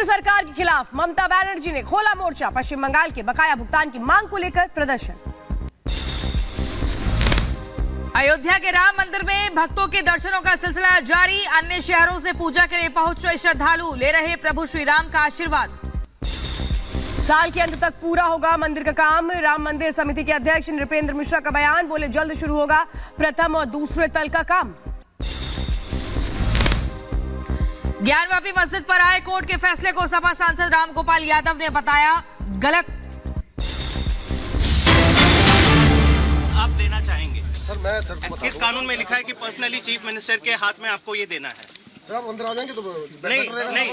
सरकार के खिलाफ ममता बनर्जी ने खोला मोर्चा। पश्चिम बंगाल के बकाया भुगतान की मांग को लेकर प्रदर्शन। अयोध्या के राम मंदिर में भक्तों के दर्शनों का सिलसिला जारी। अन्य शहरों से पूजा के लिए पहुंच रहे श्रद्धालु ले रहे प्रभु श्री राम का आशीर्वाद। साल के अंत तक पूरा होगा मंदिर का काम। राम मंदिर समिति के अध्यक्ष नृपेंद्र मिश्रा का बयान, बोले जल्द शुरू होगा प्रथम और दूसरे तल का काम। ज्ञानवापी मस्जिद पर आए कोर्ट के फैसले को सपा सांसद रामगोपाल यादव ने बताया गलत। आप देना चाहेंगे सर? मैं सर को किस कानून में लिखा है कि पर्सनली चीफ मिनिस्टर के हाथ में आपको ये देना है? सर आप अंदर आ जाएंगे तो नहीं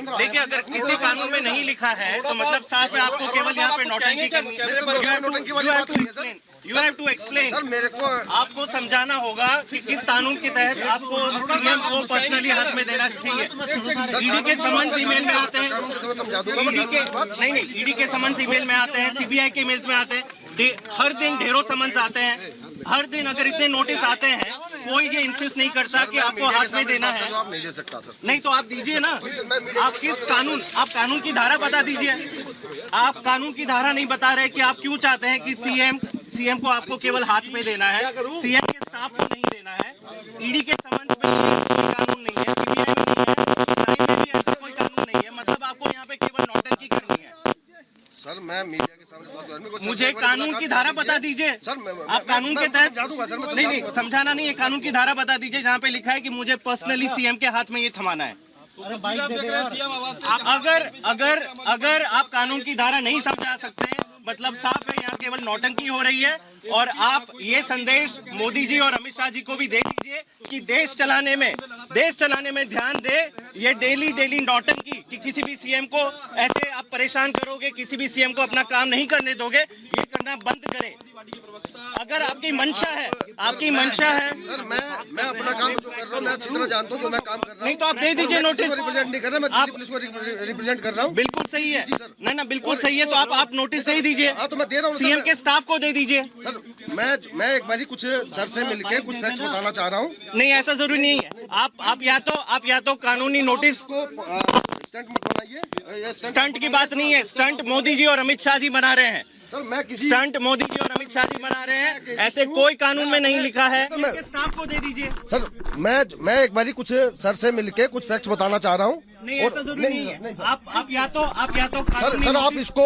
देखिए, अगर किसी कानून में नहीं लिखा है तो मतलब साफ है आपको केवल यहाँ पे नौटंकी करनी है। You have to explain. Sir मेरे को आपको समझाना होगा कि किस कानून के तहत आपको सीएम को पर्सनली हाथ में देना चाहिए। ईडी के समन्स ईमेल में आते हैं, समझा दूंगा। नहीं ईडी के समन्स ईमेल में आते हैं, सीबीआई के ईमेल्स में आते हैं, हर दिन ढेरों समन्स आते हैं। हर दिन अगर इतने नोटिस आते हैं, कोई ये इंसिस्ट नहीं करता कि आपको हाथ में देना है। आप नहीं दे सकता सर। नहीं तो आप दीजिए ना। आप किस कानून, आप कानून की धारा बता दीजिए। आप कानून की धारा नहीं बता रहे कि आप क्यों चाहते हैं कि सीएम को आपको केवल हाथ में देना है, सीएम के स्टाफ को नहीं देना है। ईडी के संबंध में कोई कानून नहीं है, सीबीआई में नहीं है, क्राइम में भी ऐसा कोई कानून नहीं है। मतलब आपको यहाँ पे केवल नौटंकी करनी है। सर मैं मीडिया के सामने बात कर रहा हूं। मुझे कानून की धारा बता दीजिए सर। आप कानून के तहत नहीं समझाना नहीं है, कानून की धारा बता दीजिए जहाँ पे लिखा है कि मुझे पर्सनली सीएम के हाथ में ये थमाना है। अगर आप कानून की धारा नहीं समझा सकते, मतलब साफ है यहाँ केवल नौटंकी हो रही है। और आप ये संदेश मोदी जी और अमित शाह जी को भी दे दीजिए कि देश चलाने में ध्यान दे। ये डेली नौटंकी कि किसी भी सीएम को ऐसे आप परेशान करोगे, किसी भी सीएम को अपना काम नहीं करने दोगे, ये करना बंद करें। अगर आपकी मंशा है सर मैं अपना काम जो कर रहा हूँ मैं अच्छी तरह जानता हूँ जो मैं काम कर रहा हूँ। नहीं तो आप दे दीजिए नोटिस। रिप्रेजेंट नहीं कर रहा, मैं दिल्ली पुलिस को रिप्रेजेंट कर रहा हूँ। बिल्कुल सही है, नहीं बिल्कुल सही है। तो आप नोटिस दे दीजिए। तो मैं दे रहा हूँ सीएम के स्टाफ को दे दीजिए। सर मैं एक बारी कुछ सर से मिलके कुछ फैक्ट्स बताना चाह रहा हूँ। नहीं ऐसा जरूरी नहीं है। आप या तो कानूनी नोटिस को स्टंट मत बनाइए। स्टंट की बात नहीं है, स्टंट मोदी जी और अमित शाह जी बना रहे हैं। सर मैं किसी स्टंट मोदी जी और अमित शाह जी बना रहे हैं, ऐसे कोई कानून में नहीं लिखा है। स्टाफ को दे दीजिए। सर मैं एक बारी कुछ सर से मिलके कुछ फैक्ट्स बताना चाह रहा हूँ। नहीं ऐसा जरूरी नहीं है। आप या तो सर आप इसको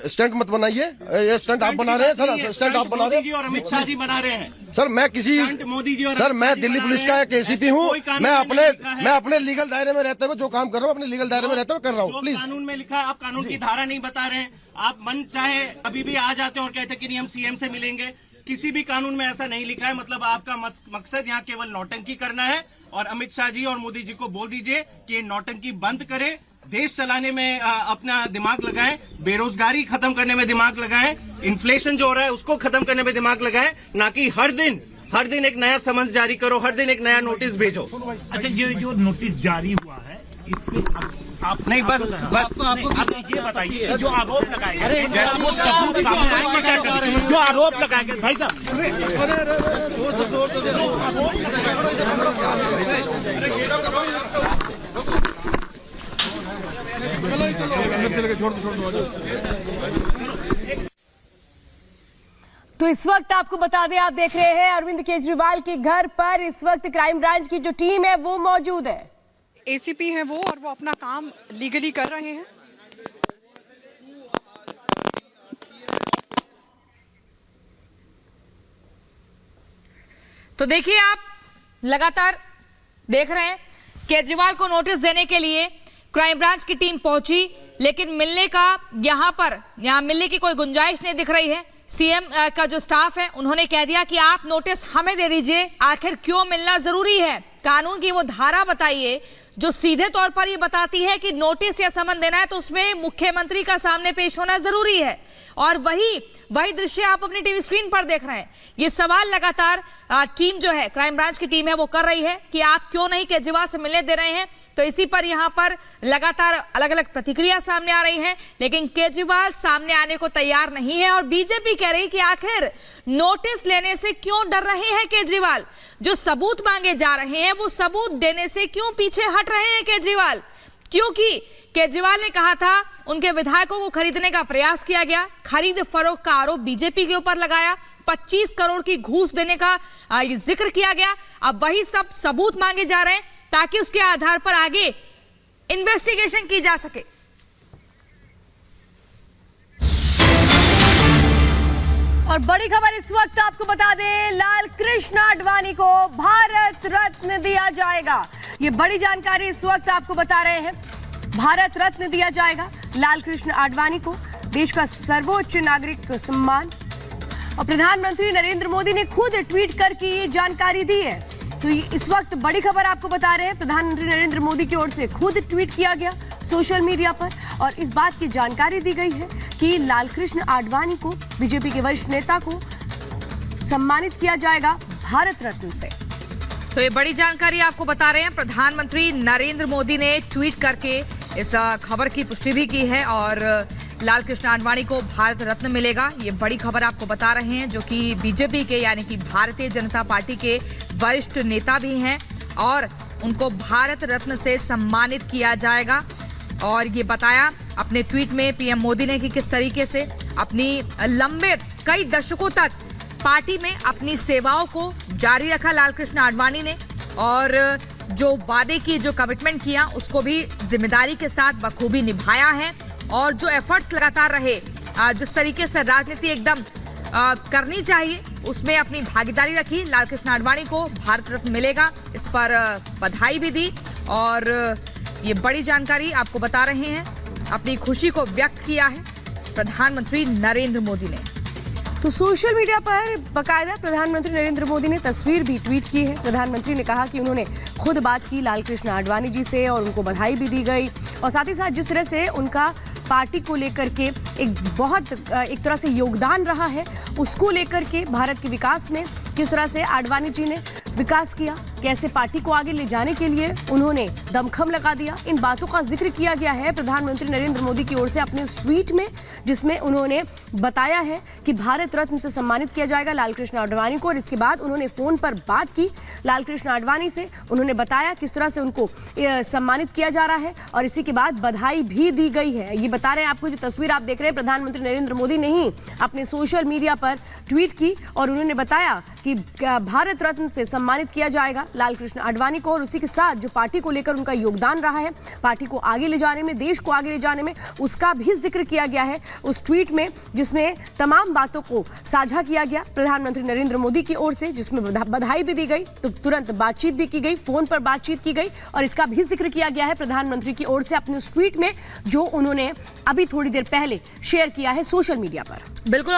स्टंट मत बनाइए। ये स्टंट आप बना रहे हैं सर, स्टंट आप बना रहे हैं। मोदी जी और अमित शाह जी बना रहे हैं। सर मैं किसी मोदी जी और सर मैं दिल्ली पुलिस का एक एसीपी हूँ। मैं अपने लीगल दायरे में रहते हुए जो काम कर रहा हूँ अपने लीगल दायरे में रहते हुए कर रहा हूँ। प्लीज कानून में लिखा है, आप कानून की धारा नहीं बता रहे हैं। आप मन चाहे अभी भी आ जाते हैं और कहते हैं कि नहीं हम सीएम से मिलेंगे। किसी भी कानून में ऐसा नहीं लिखा है। मतलब आपका मकसद यहाँ केवल नौटंकी करना है। और अमित शाह जी और मोदी जी को बोल दीजिए कि ये नौटंकी बंद करें, देश चलाने में अपना दिमाग लगाएं, बेरोजगारी खत्म करने में दिमाग लगाएं, इन्फ्लेशन जो हो रहा है उसको खत्म करने में दिमाग लगाएं, ना कि हर दिन एक नया समन्स जारी करो, हर दिन एक नया नोटिस भेजो। अच्छा जो नोटिस जारी हुआ है इसमें आप नहीं बस आप ये बताइए जो आरोप लगाएंगे, जो आरोप लगाएंगे भाई साहब, तो इस वक्त आपको बता दें, आप देख रहे हैं अरविंद केजरीवाल के घर पर इस वक्त क्राइम ब्रांच की जो टीम है वो मौजूद है। एसीपी हैं वो, और वो अपना काम लीगली कर रहे हैं। तो देखिए आप लगातार देख रहे हैं केजरीवाल को नोटिस देने के लिए क्राइम ब्रांच की टीम पहुंची, लेकिन मिलने का यहाँ मिलने की कोई गुंजाइश नहीं दिख रही है। सीएम का जो स्टाफ है उन्होंने कह दिया कि आप नोटिस हमें दे दीजिए। आखिर क्यों मिलना जरूरी है? कानून की वो धारा बताइए जो सीधे तौर पर ये बताती है कि नोटिस या समन देना है तो उसमें मुख्यमंत्री का सामने पेश होना जरूरी है। और वही दृश्य आप अपनी टीवी स्क्रीन पर देख रहे हैं। ये सवाल लगातार टीम जो है, क्राइम ब्रांच की टीम है, वो कर रही है कि आप क्यों नहीं केजरीवाल से मिलने दे रहे हैं। तो इसी पर यहाँ पर लगातार अलग अलग प्रतिक्रिया सामने आ रही हैं, लेकिन केजरीवाल सामने आने को तैयार नहीं है। और बीजेपी कह रही कि आखिर नोटिस लेने से क्यों डर रहे हैं केजरीवाल? जो सबूत मांगे जा रहे हैं वो सबूत देने से क्यों पीछे हट रहे हैं केजरीवाल? क्योंकि केजरीवाल ने कहा था उनके विधायकों को खरीदने का प्रयास किया गया, खरीद फरोख्त का आरोप बीजेपी के ऊपर लगाया, 25 करोड़ की घूस देने का जिक्र किया गया। अब वही सब सबूत मांगे जा रहे हैं ताकि उसके आधार पर आगे इन्वेस्टिगेशन की जा सके। और बड़ी खबर इस वक्त आपको बता दें, लाल कृष्ण आडवाणी को भारत रत्न दिया जाएगा। ये बड़ी जानकारी इस वक्त आपको बता रहे हैं, भारत रत्न दिया जाएगा लाल कृष्ण आडवाणी को, देश का सर्वोच्च नागरिक सम्मान। और प्रधानमंत्री नरेंद्र मोदी ने खुद ट्वीट करके ये जानकारी दी है। तो इस वक्त बड़ी खबर आपको बता रहे हैं, प्रधानमंत्री नरेंद्र मोदी की ओर से खुद ट्वीट किया गया सोशल मीडिया पर और इस बात की जानकारी दी गई है कि लाल कृष्ण आडवाणी को, बीजेपी के वरिष्ठ नेता को सम्मानित किया जाएगा भारत रत्न से। तो ये बड़ी जानकारी आपको बता रहे हैं, प्रधानमंत्री नरेंद्र मोदी ने ट्वीट करके इस खबर की पुष्टि भी की है और लाल कृष्ण आडवाणी को भारत रत्न मिलेगा। ये बड़ी खबर आपको बता रहे हैं, जो कि बीजेपी के यानी कि भारतीय जनता पार्टी के वरिष्ठ नेता भी हैं और उनको भारत रत्न से सम्मानित किया जाएगा। और ये बताया अपने ट्वीट में पीएम मोदी ने कि किस तरीके से अपनी लंबे कई दशकों तक पार्टी में अपनी सेवाओं को जारी रखा लाल कृष्ण आडवाणी ने और जो वादे की, जो कमिटमेंट किया, उसको भी जिम्मेदारी के साथ बखूबी निभाया है और जो एफर्ट्स लगातार रहे, जिस तरीके से राजनीति एकदम करनी चाहिए उसमें अपनी भागीदारी रखी। लाल कृष्ण आडवाणी को भारत रत्न मिलेगा, इस पर बधाई भी दी और ये बड़ी जानकारी आपको बता रहे हैं। अपनी खुशी को व्यक्त किया है प्रधानमंत्री नरेंद्र मोदी ने। तो सोशल मीडिया पर बकायदा प्रधानमंत्री नरेंद्र मोदी ने तस्वीर भी ट्वीट की है। प्रधानमंत्री ने कहा कि उन्होंने खुद बात की लाल कृष्ण आडवाणी जी से और उनको बधाई भी दी गई और साथ ही साथ जिस तरह से उनका पार्टी को लेकर के एक तरह से योगदान रहा है, उसको लेकर के भारत के विकास में किस तरह से आडवाणी जी ने विकास किया, कैसे पार्टी को आगे ले जाने के लिए उन्होंने दमखम लगा दिया, इन बातों का जिक्र किया गया है प्रधानमंत्री नरेंद्र मोदी की ओर से अपने ट्वीट में, जिसमें उन्होंने बताया है कि भारत रत्न से सम्मानित किया जाएगा लाल कृष्ण आडवाणी को। और इसके बाद उन्होंने फोन पर बात की लाल कृष्ण आडवाणी से, उन्होंने बताया किस तरह से उनको सम्मानित किया जा रहा है और इसी के बाद बधाई भी दी गई है। ये बता रहे हैं आपको, जो तस्वीर आप देख रहे हैं, प्रधानमंत्री नरेंद्र मोदी ने ही अपने सोशल मीडिया पर ट्वीट की और उन्होंने बताया कि भारत रत्न से सम्मानित किया जाएगा लाल कृष्ण आडवाणी को और उसी के साथ जो पार्टी को लेकर उनका योगदान रहा है, पार्टी को आगे ले जाने में, देश को आगे ले जाने में, उसका भी जिक्र किया गया है उस ट्वीट में, जिसमें तमाम बातों को साझा किया गया प्रधानमंत्री नरेंद्र मोदी की ओर से, जिसमें बधाई भी दी गई, तो तुरंत बातचीत भी की गई, फोन पर बातचीत की गई और इसका भी जिक्र किया गया है प्रधानमंत्री की ओर से अपने उस ट्वीट में, जो उन्होंने अभी थोड़ी देर पहले शेयर किया है सोशल मीडिया पर। बिल्कुल।